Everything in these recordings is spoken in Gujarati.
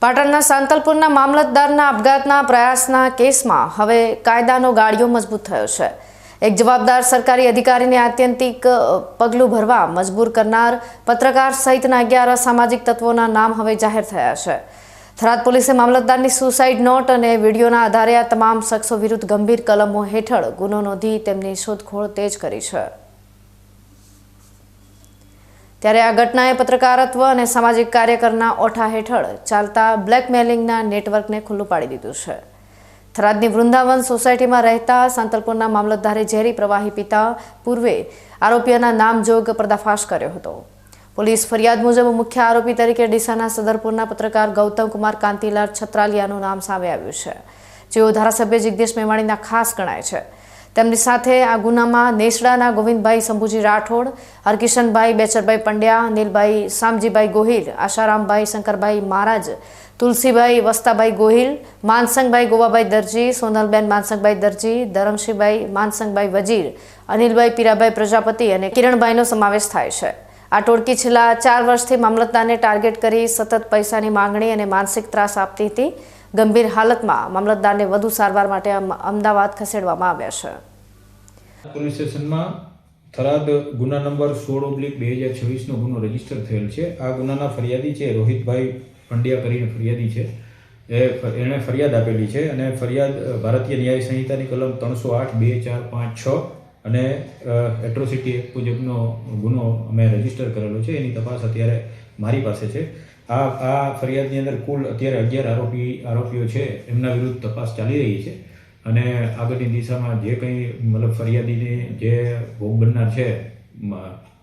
પાટણના સાંતલપુરના મામલતદારના આપઘાતના પ્રયાસના કેસમાં હવે કાયદાનો ગાળિયો મજબૂત થયો છે। એક જવાબદાર સરકારી અધિકારીને આત્યંતિક પગલું ભરવા મજબૂર કરનાર પત્રકાર સહિતના 11 અસામાજિક તત્વોના નામ હવે જાહેર થયા છે। થરાદ પોલીસે મામલતદારની સુસાઇડ નોટ અને વિડીયોના આધારે આ તમામ શખ્સો વિરુદ્ધ ગંભીર કલમો હેઠળ ગુનો નોંધી તેમની શોધખોળ તેજ કરી છે। ત્યારે આ ઘટનાએ પત્રકારત્વ અને સામાજિક કાર્યકરના ઓઠા હેઠળ ચાલતા બ્લેકમેલિંગના નેટવર્કને ખુલ્લું પાડી દીધું છે। થરાદની વૃંદાવન સોસાયટીમાં રહેતા સાંતલપુરના મામલતદારે ઝેરી પ્રવાહી પીતા પૂર્વે આરોપીઓના નામજોગ પર્દાફાશ કર્યો હતો। પોલીસ ફરિયાદ મુજબ મુખ્ય આરોપી તરીકે ડીસાના સદરપુરના પત્રકાર ગૌતમ કુમાર કાંતિલાલ છત્રાલિયાનું નામ સામે આવ્યું છે, જેઓ ધારાસભ્ય જગદીશ મેવાણીના ખાસ ગણાય છે। તેમની સાથે આ ગુનામાં નેસડાના ગોવિંદભાઈ શંભુજી રાઠોડ, હરકિશનભાઈ બેચરભાઈ પંડ્યા, નીલભાઈ સામજીભાઈ ગોહિલ, આશારામભાઈ શંકરભાઈ મહારાજ, તુલસીભાઈ વસ્તાભાઈ ગોહિલ, માનસંગભાઈ ગોવાભાઈ દરજી, સોનલબેન માનસંગભાઈ દરજી, ધરમશીભાઈ માનસંગભાઈ વજીર, અનિલભાઈ પીરાભાઈ પ્રજાપતિ અને કિરણભાઈનો સમાવેશ થાય છે। આ ટોળકી છેલ્લા 4 વર્ષથી મામલતદારને ટાર્ગેટ કરી સતત પૈસાની માંગણી અને માનસિક ત્રાસ આપતી હતી। ગંભીર હાલતમાં મામલતદારને વધુ સારવાર માટે અમદાવાદ ખસેડવામાં આવ્યા છે। પોલીસ સ્ટેશનમાં થરાદ ગુના નંબર 16/2026 નો ગુનો રજીસ્ટર થયેલ છે। આ ગુનાના ફરિયાદી છે રોહિતભાઈ પંડ્યા કરીને ફરિયાદી છે। એણે ફરિયાદ આપેલી છે અને ફરિયાદ ભારતીય ન્યાય સંહિતાની કલમ 308, 2, 4, 5, 6 અને એટ્રોસિટી એક્ટ મુજબનો ગુનો અમે રજીસ્ટર કરેલો છે। એની તપાસ અત્યારે મારી પાસે છે। આ ફરિયાદની અંદર કુલ અત્યારે 11 આરોપીઓ છે, એમના વિરુદ્ધ તપાસ ચાલી રહી છે અને આગળની દિશામાં જે કંઈ મતલબ ફરિયાદીને જે ભોગ બનનાર છે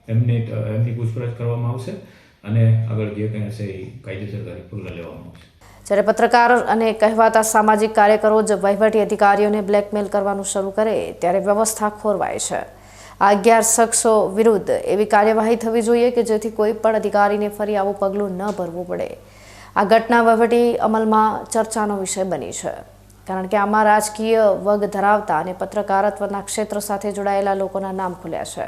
એમની પૂછપરછ કરવામાં આવશે અને આગળ જે કંઈ હશે એ કાયદેસર પગલાં લેવામાં આવશે। જ્યારે પત્રકાર અને કહેવાતા સામાજિક કાર્યકરો જ વહીવટી અધિકારીઓને બ્લેકમેલ કરવાનું શરૂ કરે ત્યારે વ્યવસ્થા ખોરવાય છે। આ 11 શખ્સો વિરુદ્ધ એવી કાર્યવાહી થવી જોઈએ કે જેથી કોઈ પણ અધિકારીને ફરી આવું પગલું ન ભરવું પડે। આ ઘટના વહીવટી અમલમાં ચર્ચાનો વિષય બની છે, કારણ કે આમાં રાજકીય વગ ધરાવતા અને પત્રકારત્વના ક્ષેત્ર સાથે જોડાયેલા લોકોના નામ ખુલ્યા છે।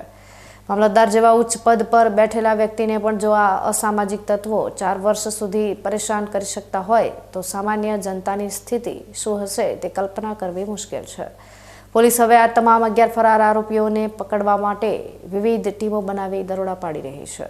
મામલતદાર જેવા ઉચ્ચ પદ પર બેઠેલા વ્યક્તિને પણ જો આ અસામાજિક તત્વો 4 વર્ષ સુધી પરેશાન કરી શકતા હોય તો સામાન્ય જનતાની સ્થિતિ શું હશે તે કલ્પના કરવી મુશ્કેલ છે। પોલીસ હવે આ તમામ 11 ફરાર આરોપીઓને પકડવા માટે વિવિધ ટીમો બનાવી દરોડા પાડી રહી છે।